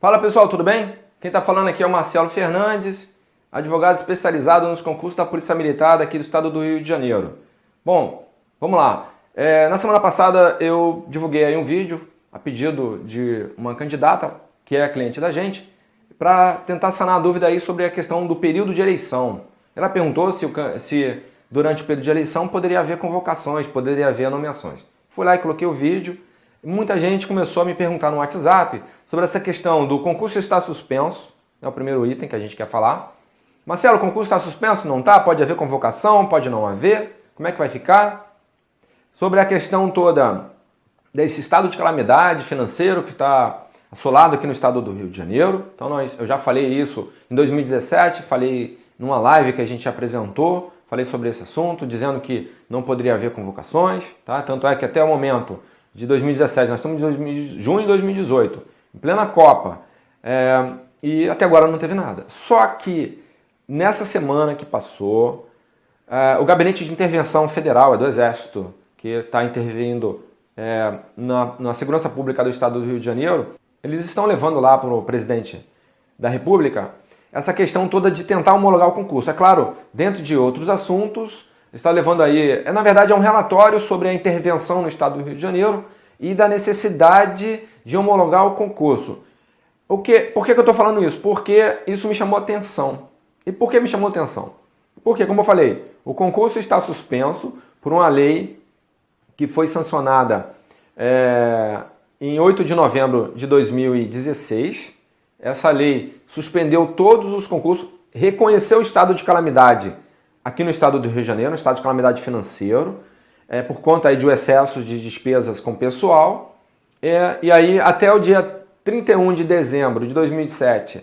Fala pessoal, tudo bem? Quem está falando aqui é o Marcelo Fernandes, advogado especializado nos concursos da Polícia Militar aqui do estado do Rio de Janeiro. Bom, vamos lá. Na semana passada eu divulguei aí um vídeo a pedido de uma candidata, que é cliente da gente, para tentar sanar a dúvida aí sobre a questão do período de eleição. Ela perguntou se durante o período de eleição poderia haver convocações, poderia haver nomeações. Fui lá e coloquei o vídeo. Muita gente começou a me perguntar no WhatsApp sobre essa questão do concurso estar suspenso, é o primeiro item que a gente quer falar. Marcelo, o concurso está suspenso? Não está? Pode haver convocação? Pode não haver? Como é que vai ficar? Sobre a questão toda desse estado de calamidade financeiro que está assolado aqui no estado do Rio de Janeiro. Então eu já falei isso em 2017, falei numa live que a gente apresentou, falei sobre esse assunto, dizendo que não poderia haver convocações, tá? Tanto é que até o momento de 2017, nós estamos em junho de 2018, em plena Copa, e até agora não teve nada. Só que nessa semana que passou, o Gabinete de Intervenção Federal, do Exército, que está intervindo na segurança pública do estado do Rio de Janeiro, eles estão levando lá para o presidente da República essa questão toda de tentar homologar o concurso. É claro, dentro de outros assuntos, está levando aí, na verdade é um relatório sobre a intervenção no estado do Rio de Janeiro e da necessidade de homologar o concurso. Por que eu estou falando isso? Porque isso me chamou atenção. E por que me chamou atenção? Porque, como eu falei, o concurso está suspenso por uma lei que foi sancionada em 8 de novembro de 2016. Essa lei suspendeu todos os concursos, reconheceu o estado de calamidade aqui no estado do Rio de Janeiro, um estado de calamidade financeiro, por conta aí de excessos de despesas com pessoal. E aí, até o dia 31 de dezembro de 2017,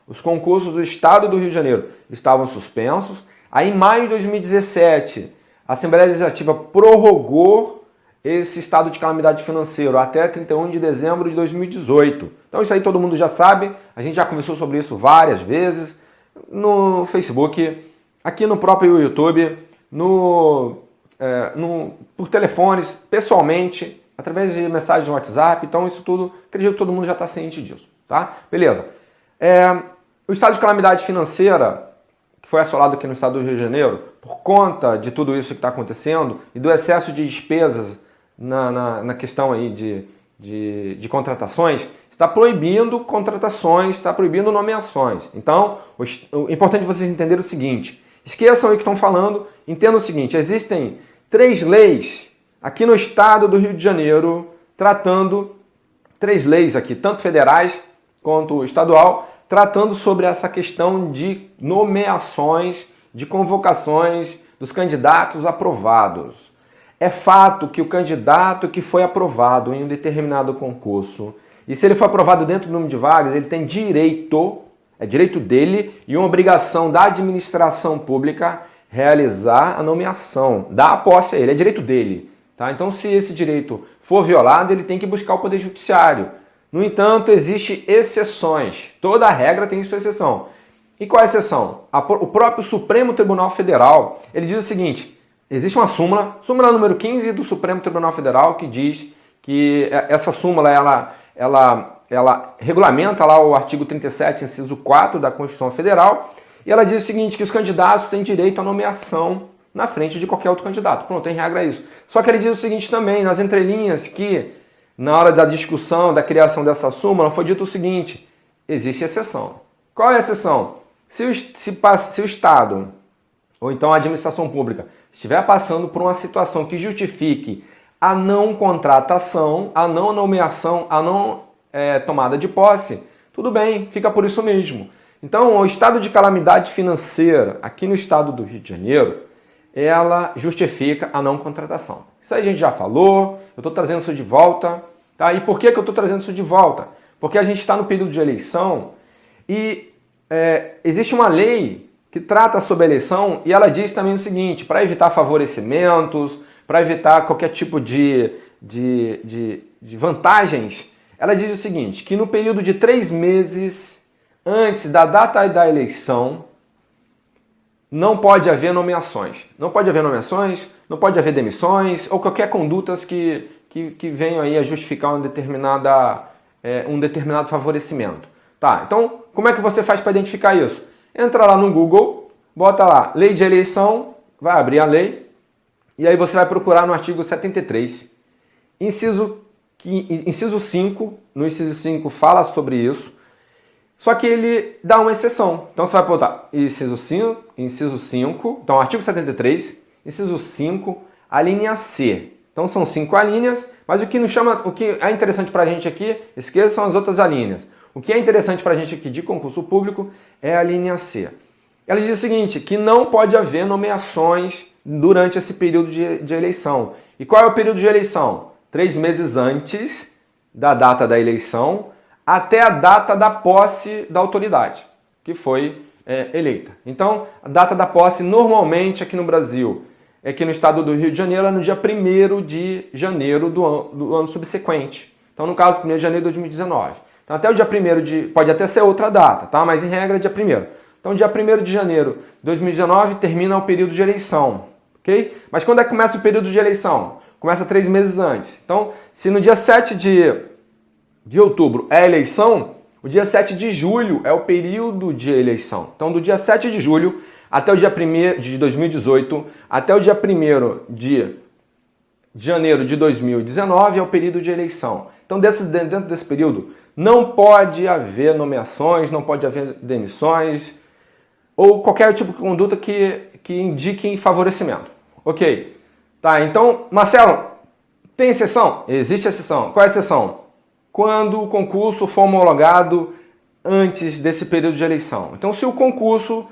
os concursos do estado do Rio de Janeiro estavam suspensos. Aí, em maio de 2017, a Assembleia Legislativa prorrogou esse estado de calamidade financeiro até 31 de dezembro de 2018. Então, isso aí todo mundo já sabe, a gente já conversou sobre isso várias vezes, no Facebook, aqui no próprio YouTube, por telefones, pessoalmente, através de mensagens no WhatsApp. Então isso tudo, acredito que todo mundo já está ciente disso, tá? Beleza. O estado de calamidade financeira, que foi assolado aqui no estado do Rio de Janeiro, por conta de tudo isso que está acontecendo e do excesso de despesas na questão aí de contratações, está proibindo contratações, está proibindo nomeações. Então, o importante é vocês entenderem o seguinte, esqueçam aí que estão falando, entendam o seguinte, existem 3 leis aqui no estado do Rio de Janeiro, tratando, 3 leis aqui, tanto federais quanto estadual, tratando sobre essa questão de nomeações, de convocações dos candidatos aprovados. É fato que o candidato que foi aprovado em um determinado concurso, e se ele for aprovado dentro do número de vagas, ele tem direito, é direito dele e uma obrigação da administração pública realizar a nomeação, dar a posse a ele, é direito dele. Tá? Então, se esse direito for violado, ele tem que buscar o Poder Judiciário. No entanto, existem exceções. Toda regra tem sua exceção. E qual é a exceção? O próprio Supremo Tribunal Federal, ele diz o seguinte, existe uma súmula número 15 do Supremo Tribunal Federal, que diz que essa súmula, ela regulamenta lá o artigo 37, inciso 4 da Constituição Federal, e ela diz o seguinte, que os candidatos têm direito à nomeação na frente de qualquer outro candidato. Pronto, tem regra isso. Só que ele diz o seguinte também, nas entrelinhas, que na hora da discussão, da criação dessa súmula, foi dito o seguinte, existe exceção. Qual é a exceção? Se o Estado, ou então a administração pública, estiver passando por uma situação que justifique a não contratação, a não nomeação, a não tomada de posse, tudo bem, fica por isso mesmo. Então, o estado de calamidade financeira aqui no estado do Rio de Janeiro, ela justifica a não contratação. Isso aí a gente já falou, eu estou trazendo isso de volta. Tá? E por que eu estou trazendo isso de volta? Porque a gente está no período de eleição e existe uma lei que trata sobre a eleição e ela diz também o seguinte, para evitar favorecimentos, para evitar qualquer tipo de vantagens, ela diz o seguinte, que no período de 3 meses antes da data da eleição, não pode haver nomeações. Não pode haver nomeações, não pode haver demissões ou qualquer condutas que venham aí a justificar uma determinada um determinado favorecimento. Tá, então como é que você faz para identificar isso? Entra lá no Google, bota lá lei de eleição, vai abrir a lei, e aí você vai procurar no artigo 73, inciso 5, no inciso 5 fala sobre isso, só que ele dá uma exceção. Então você vai botar inciso 5, então artigo 73, inciso 5, a linha C. Então são 5 alíneas, mas o que é interessante para a gente aqui, esqueçam as outras alíneas. O que é interessante para a gente aqui de concurso público é a linha C. Ela diz o seguinte, que não pode haver nomeações durante esse período de eleição. E qual é o período de eleição? 3 meses antes da data da eleição até a data da posse da autoridade, que foi eleita. Então, a data da posse normalmente aqui no Brasil, aqui no estado do Rio de Janeiro, é no dia 1º de janeiro do ano subsequente. Então, no caso, 1º de janeiro de 2019. Então, até o dia 1º pode até ser outra data, tá? Mas em regra é dia 1º. Então, dia 1º de janeiro de 2019 termina o período de eleição, ok? Mas quando é que começa o período de eleição? Começa 3 meses antes. Então, se no dia 7 de outubro é a eleição, o dia 7 de julho é o período de eleição. Então, do dia 7 de julho até o dia 1º de 2018, até o dia 1º de janeiro de 2019 é o período de eleição. Então, dentro desse período, não pode haver nomeações, não pode haver demissões ou qualquer tipo de conduta que indique favorecimento. Ok? Tá, então, Marcelo, tem exceção? Existe exceção. Qual é a exceção? Quando o concurso for homologado antes desse período de eleição. Então, se o concurso,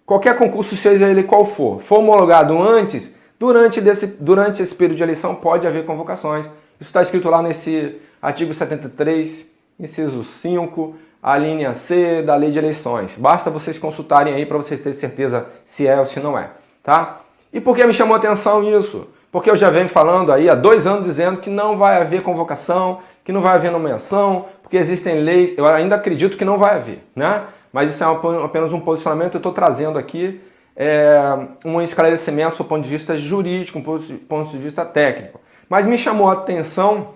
qualquer concurso, seja ele qual for homologado antes, durante esse período de eleição pode haver convocações. Isso está escrito lá nesse artigo 73, inciso 5, a linha C da lei de eleições. Basta vocês consultarem aí para vocês terem certeza se é ou se não é, tá? E por que me chamou a atenção isso? Porque eu já venho falando aí há 2 anos dizendo que não vai haver convocação, que não vai haver nomeação, porque existem leis, eu ainda acredito que não vai haver, né? Mas isso é apenas um posicionamento, eu estou trazendo aqui um esclarecimento do ponto de vista jurídico, do ponto de vista técnico. Mas me chamou a atenção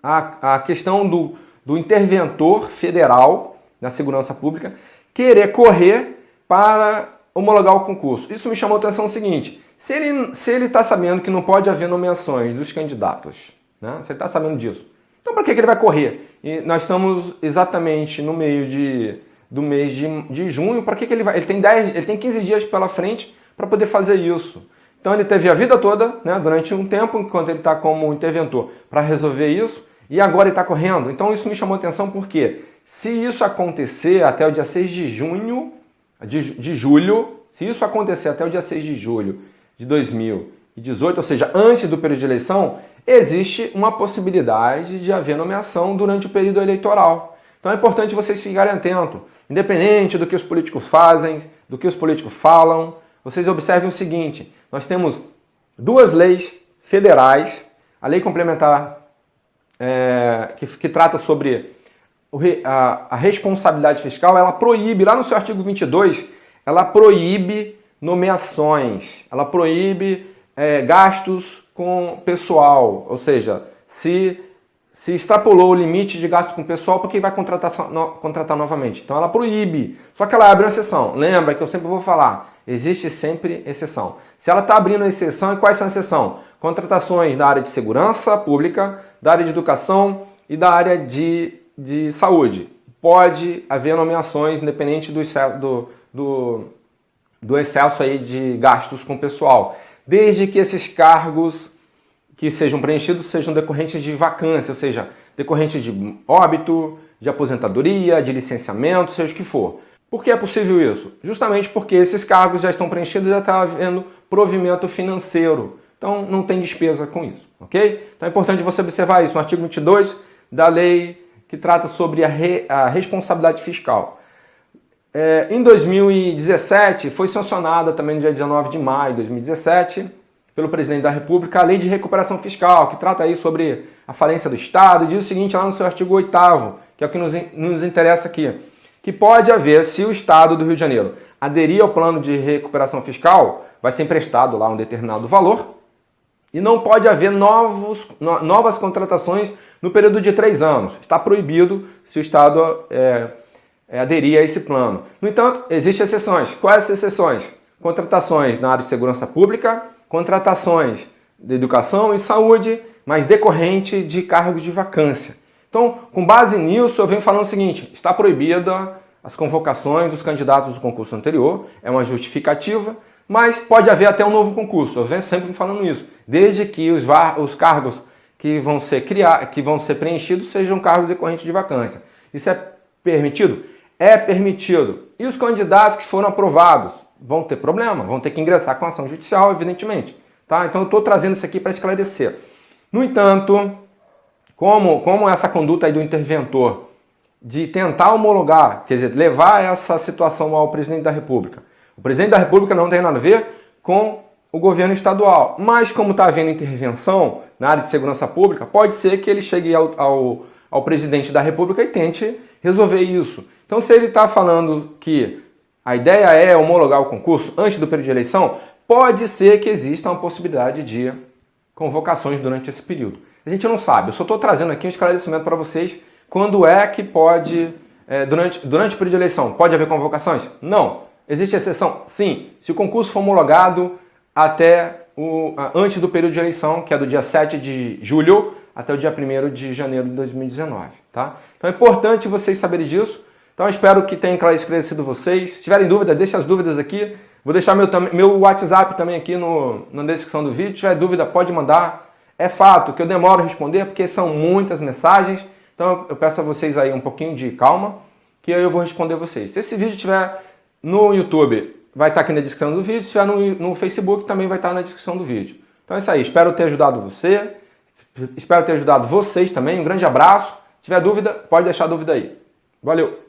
a questão do interventor federal na segurança pública querer correr para homologar o concurso. Isso me chamou a atenção o seguinte, se ele está sabendo que não pode haver nomeações dos candidatos, né? Se ele está sabendo disso, então para que ele vai correr? E nós estamos exatamente no meio do mês de junho, para que ele vai? Ele tem 15 dias pela frente para poder fazer isso. Então ele teve a vida toda, né, durante um tempo, enquanto ele está como interventor, para resolver isso, e agora ele está correndo. Então isso me chamou a atenção porque se isso acontecer até o dia 6 de julho, se isso acontecer até o dia 6 de julho de 2018, ou seja, antes do período de eleição, existe uma possibilidade de haver nomeação durante o período eleitoral. Então é importante vocês ficarem atentos, independente do que os políticos fazem, do que os políticos falam, vocês observem o seguinte, nós temos 2 leis federais, a lei complementar que trata sobre a responsabilidade fiscal, ela proíbe, lá no seu artigo 22, ela proíbe nomeações, ela proíbe gastos com pessoal, ou seja, se extrapolou o limite de gasto com pessoal, porque vai contratar novamente. Então ela proíbe, só que ela abre uma exceção. Lembra que eu sempre vou falar, existe sempre exceção. Se ela está abrindo exceção, e quais são as exceções? Contratações da área de segurança pública, da área de educação e da área de saúde. Pode haver nomeações independente do excesso aí de gastos com pessoal, desde que esses cargos que sejam preenchidos sejam decorrentes de vacância, ou seja, decorrentes de óbito, de aposentadoria, de licenciamento, seja o que for. Por que é possível isso? Justamente porque esses cargos já estão preenchidos e já está havendo provimento financeiro. Então não tem despesa com isso, ok? Então é importante você observar isso no artigo 22 da lei que trata sobre a responsabilidade fiscal. Em 2017, foi sancionada também no dia 19 de maio de 2017, pelo presidente da República, a Lei de Recuperação Fiscal, que trata aí sobre a falência do Estado, e diz o seguinte lá no seu artigo 8º, que é o que nos interessa aqui, que pode haver, se o Estado do Rio de Janeiro aderir ao plano de recuperação fiscal, vai ser emprestado lá um determinado valor, E não pode haver novas contratações no período de 3 anos. Está proibido se o Estado aderir a esse plano. No entanto, existem exceções. Quais as exceções? Contratações na área de segurança pública, contratações de educação e saúde, mas decorrente de cargos de vacância. Então, com base nisso, eu venho falando o seguinte: está proibida as convocações dos candidatos do concurso anterior, é uma justificativa, mas pode haver até um novo concurso. Eu venho sempre falando isso, desde que os cargos que vão ser preenchidos sejam cargos decorrentes de vacância. Isso é permitido? É permitido. E os candidatos que foram aprovados vão ter problema, vão ter que ingressar com ação judicial, evidentemente. Tá? Então eu estou trazendo isso aqui para esclarecer. No entanto, como essa conduta aí do interventor de tentar homologar, quer dizer, levar essa situação ao presidente da República. O presidente da República não tem nada a ver com o governo estadual, mas como está havendo intervenção na área de segurança pública, pode ser que ele chegue ao presidente da República e tente resolver isso. Então, se ele está falando que a ideia é homologar o concurso antes do período de eleição, pode ser que exista uma possibilidade de convocações durante esse período. A gente não sabe, eu só estou trazendo aqui um esclarecimento para vocês. Quando é que pode, durante o período de eleição, pode haver convocações? Não. Existe exceção? Sim. Se o concurso for homologado antes do período de eleição, que é do dia 7 de julho até o dia 1º de janeiro de 2019. Tá? Então é importante vocês saberem disso. Então eu espero que tenha esclarecido vocês. Se tiverem dúvida, deixem as dúvidas aqui. Vou deixar meu WhatsApp também aqui na descrição do vídeo. Se tiver dúvida, pode mandar. É fato que eu demoro a responder porque são muitas mensagens. Então eu peço a vocês aí um pouquinho de calma, que eu vou responder vocês. Se esse vídeo estiver no YouTube, vai estar aqui na descrição do vídeo. Se estiver no Facebook, também vai estar na descrição do vídeo. Então é isso aí. Espero ter ajudado você. Espero ter ajudado vocês também. Um grande abraço. Se tiver dúvida, pode deixar a dúvida aí. Valeu!